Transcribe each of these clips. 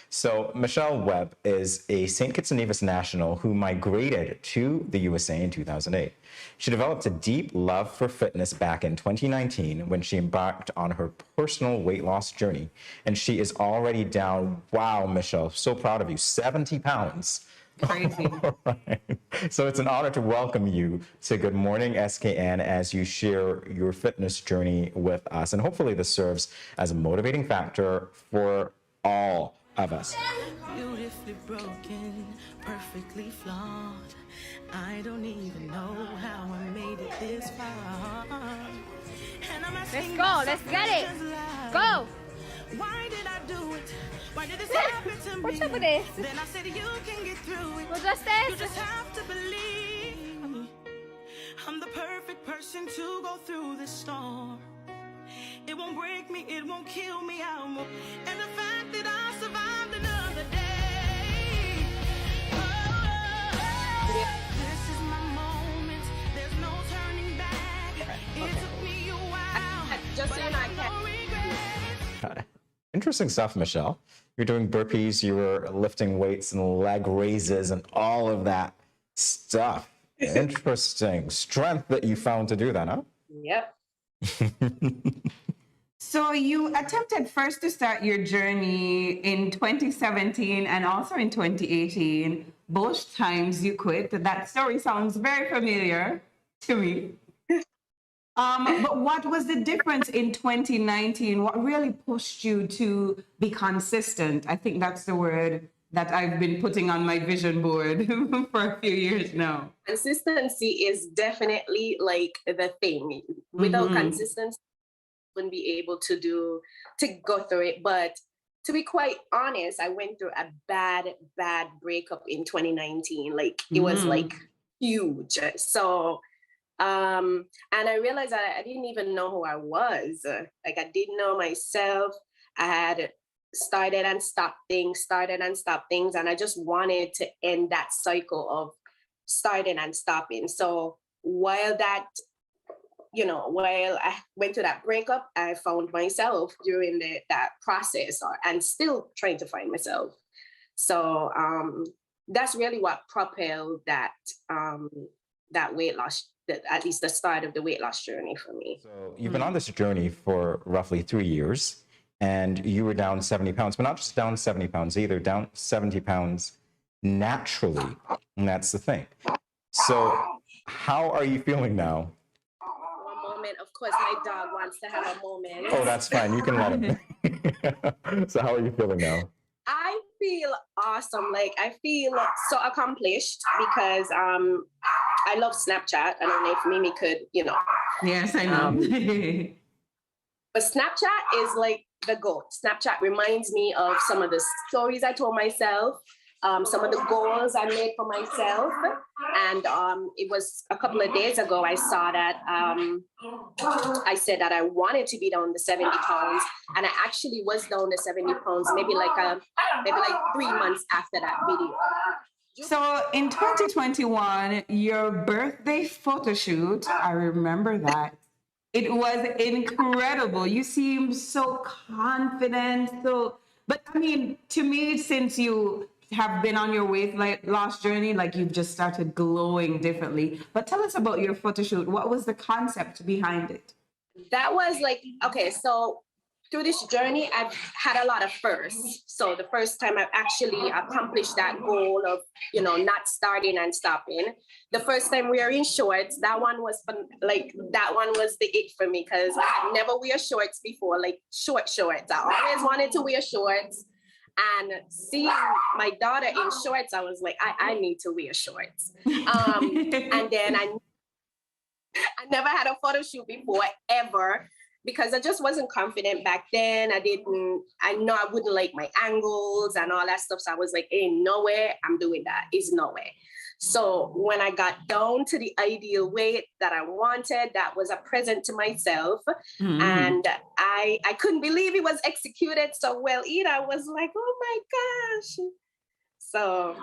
So Michelle Webbe is a St. Kitts and Nevis national who migrated to the USA in 2008. She developed a deep love for fitness back in 2019 when she embarked on her personal weight loss journey. And she is already down, wow, Michelle, so proud of you, 70 pounds. Crazy. Right. So it's an honor to welcome you to Good Morning SKN as you share your fitness journey with us. And hopefully this serves as a motivating factor for all of us. Beautifully broken, perfectly flawed. I don't even know how I made it this far. Let's go, let's get it. Go. Why did I do it? Why did this happen to me? What's up with this? Then I said you can get through it. What's this? You just have to believe. I'm the perfect person to go through this storm. It won't break me, it won't kill me. And the fact that I survived another day. This is my moment. There's no turning back. It took me a while. Just so you know, I can't. Interesting stuff, Michelle. You're doing burpees, you were lifting weights and leg raises and all of that stuff. Interesting strength that you found to do that, huh? Yep. So you attempted first to start your journey in 2017 and also in 2018. Both times you quit. That story sounds very familiar to me. But what was the difference in 2019? What really pushed you to be consistent? I think that's the word that I've been putting on my vision board for a few years now. Consistency is definitely like the thing. Without consistency, you wouldn't be able to go through it. But to be quite honest, I went through a bad breakup in 2019. Like it was like huge. So and I realized I didn't even know who I was. Like I didn't know myself. I had started and stopped things, and I just wanted to end that cycle of starting and stopping. So while I went through that breakup, I found myself during that process and still trying to find myself. So that's really what propelled that weight loss, at least the start of the weight loss journey for me. So you've been on this journey for roughly 3 years and you were down 70 pounds, but not just down 70 pounds either, down 70 pounds naturally. And that's the thing. So how are you feeling now? One moment, of course, my dog wants to have a moment. Oh, that's fine. You can let him. So how are you feeling now? I feel awesome. Like I feel so accomplished because I love Snapchat. I don't know if Mimi could, Yes, I know. But Snapchat is like the GOAT. Snapchat reminds me of some of the stories I told myself, some of the goals I made for myself. And it was a couple of days ago, I saw that I said that I wanted to be down to 70 pounds. And I actually was down to 70 pounds, maybe like 3 months after that video. So in 2021, your birthday photo shoot, I remember that. It was incredible. You seem so confident. But I mean, to me, since you have been on your weight loss journey, like you've just started glowing differently. But tell us about your photo shoot. What was the concept behind it? That was like, okay, so through this journey, I've had a lot of firsts. So the first time I've actually accomplished that goal of, not starting and stopping. The first time wearing shorts, that one was fun, that one was the it for me because I had never wear shorts before, like short shorts. I always wanted to wear shorts. And seeing my daughter in shorts, I was like, I need to wear shorts. And then I never had a photo shoot before, ever. Because I just wasn't confident back then. I know I wouldn't like my angles and all that stuff. So I was like, ain't no way I'm doing that. It's no way. So when I got down to the ideal weight that I wanted, that was a present to myself. And I couldn't believe it was executed so well either. I was like, oh my gosh. So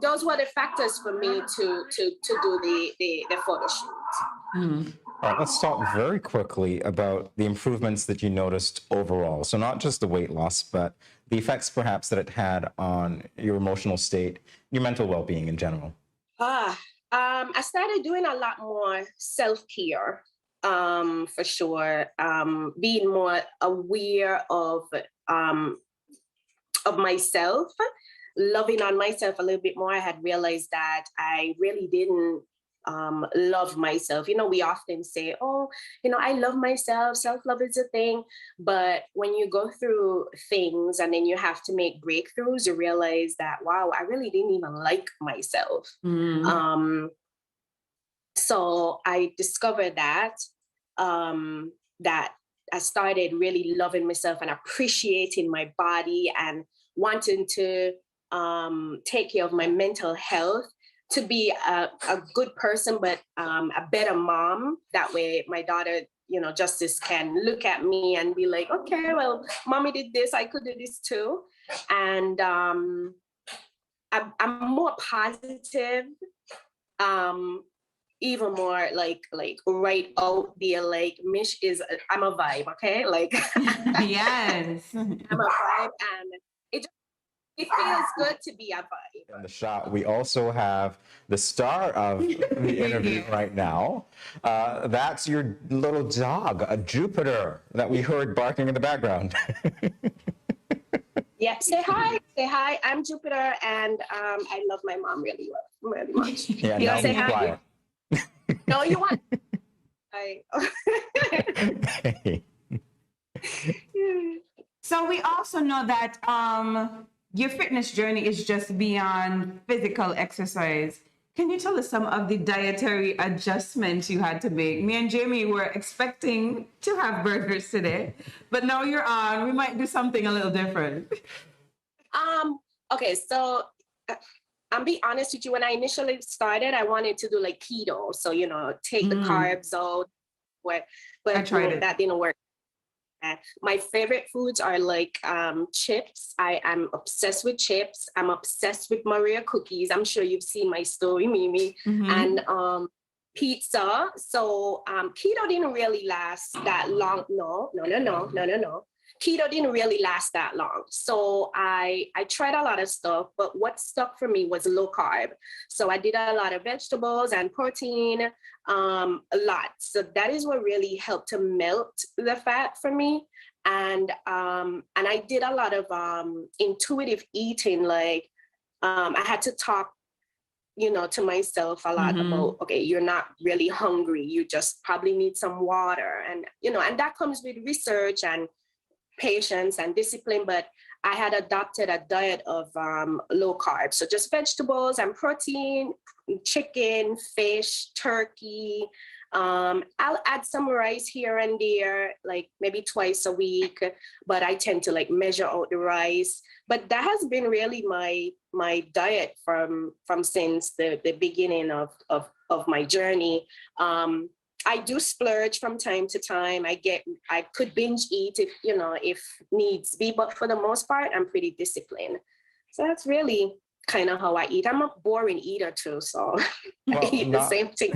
those were the factors for me to do the photo shoot. All right, let's talk very quickly about the improvements that you noticed overall. So not just the weight loss, but the effects perhaps that it had on your emotional state, your mental well-being in general. I started doing a lot more self-care, for sure. Being more aware of myself, loving on myself a little bit more. I had realized that I really didn't love myself. You know, we often say, oh, you know, I love myself, self-love is a thing. But when you go through things and then you have to make breakthroughs, you realize that, wow, I really didn't even like myself. So I discovered that I started really loving myself and appreciating my body and wanting to take care of my mental health, to be a good person, but a better mom. That way my daughter, you know, Justice, can look at me and be like, okay, well, mommy did this, I could do this too. And I'm more positive, even more like right out there, like Mish is, I'm a vibe, okay? Like Yes. I'm a vibe, and it feels good to be a vibe. In the shot, we also have the star of the interview right now. That's your little dog, a Jupiter, that we heard barking in the background. Yeah, say hi. Say hi. I'm Jupiter, and I love my mom really much. Yeah, You now gonna say be hi? quiet. No, you want. Okay. So we also know that your fitness journey is just beyond physical exercise. Can you tell us some of the dietary adjustments you had to make? Me and Jamie were expecting to have burgers today, but now you're on. We might do something a little different. Okay, so I'll be honest with you. When I initially started, I wanted to do like keto, so you know, take the carbs out. But I tried it. That didn't work. My favorite foods are like chips. I am obsessed with chips. I'm obsessed with Maria cookies. I'm sure you've seen my story, Mimi. And pizza. So keto didn't really last that long. No. Keto didn't really last that long. So I tried a lot of stuff, but what stuck for me was low carb. So I did a lot of vegetables and protein, a lot. So that is what really helped to melt the fat for me. And I did a lot of intuitive eating. Like I had to talk, you know, to myself a lot about, okay, you're not really hungry. You just probably need some water. And, you know, and that comes with research and patience and discipline. But I had adopted a diet of low carb. So just vegetables and protein, chicken, fish, turkey. I'll add some rice here and there, like maybe twice a week, but I tend to like measure out the rice. But that has been really my diet from since the beginning of my journey. I do splurge from time to time. I could binge eat if needs be, but for the most part, I'm pretty disciplined. So that's really kind of how I eat. I'm a boring eater too, so I eat the same thing.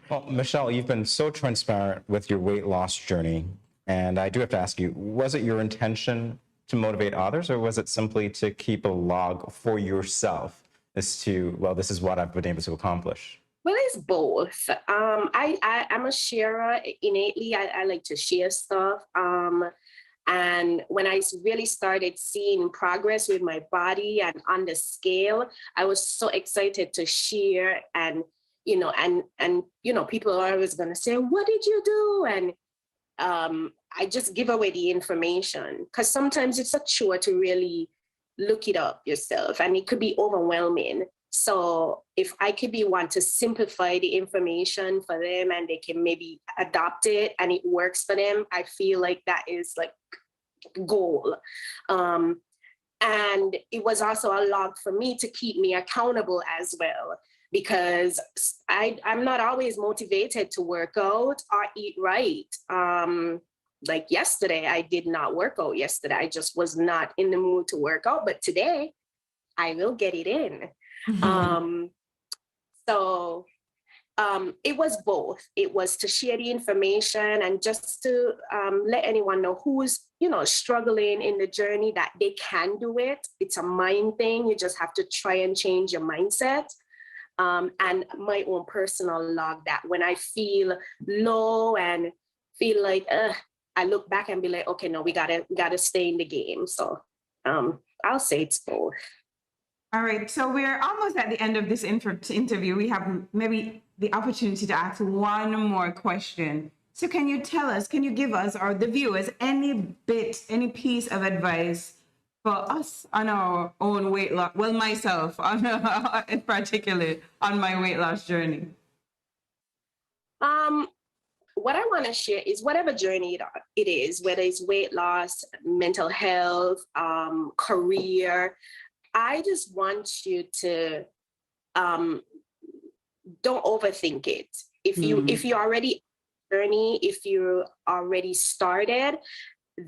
Well, Michelle, you've been so transparent with your weight loss journey, and I do have to ask you, was it your intention to motivate others, or was it simply to keep a log for yourself as to, well, this is what I've been able to accomplish? Well, it's both. I'm a sharer innately. I like to share stuff. And when I really started seeing progress with my body and on the scale, I was so excited to share. And people are always going to say, "What did you do?" And I just give away the information, because sometimes it's a chore to really look it up yourself, and it could be overwhelming. So if I could be one to simplify the information for them and they can maybe adopt it and it works for them, I feel like that is like goal. And it was also a log for me to keep me accountable as well, because I'm not always motivated to work out or eat right. Like yesterday, I did not work out yesterday. I just was not in the mood to work out, but today I will get it in. So It was both. It was to share the information and just to let anyone know who's, struggling in the journey that they can do it. It's a mind thing. You just have to try and change your mindset. And my own personal log that when I feel low and feel like, I look back and be like, okay, no, we gotta stay in the game. So I'll say it's both. All right, so we're almost at the end of this interview. We have maybe the opportunity to ask one more question. So can you give us, or the viewers, any piece of advice for us on our own weight loss? Well, myself, in particular, on my weight loss journey. What I want to share is whatever journey it is, whether it's weight loss, mental health, career, I just want you to don't overthink it. If you already journey, if you already started,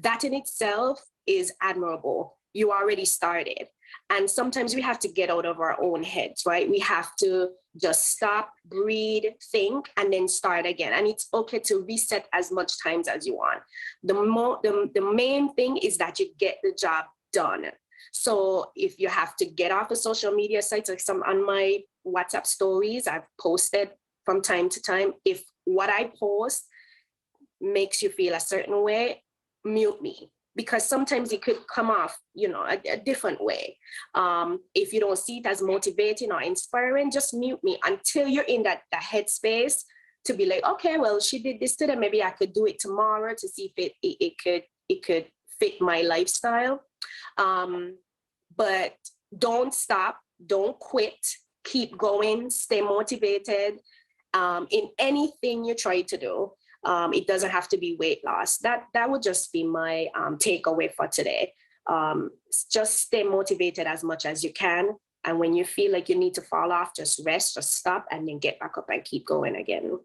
that in itself is admirable. You already started. And sometimes we have to get out of our own heads, right? We have to just stop, breathe, think, and then start again. And it's okay to reset as much times as you want. The main thing is that you get the job done. So if you have to get off the social media sites, like some on my WhatsApp stories, I've posted from time to time, if what I post makes you feel a certain way, mute me. Because sometimes it could come off, a different way. If you don't see it as motivating or inspiring, just mute me until you're in that headspace to be like, okay, well, she did this today. Maybe I could do it tomorrow to see if it could fit my lifestyle. But don't stop, don't quit, keep going, stay motivated in anything you try to do. It doesn't have to be weight loss. That would just be my takeaway for today. Just stay motivated as much as you can. And when you feel like you need to fall off, just rest, just stop, and then get back up and keep going again.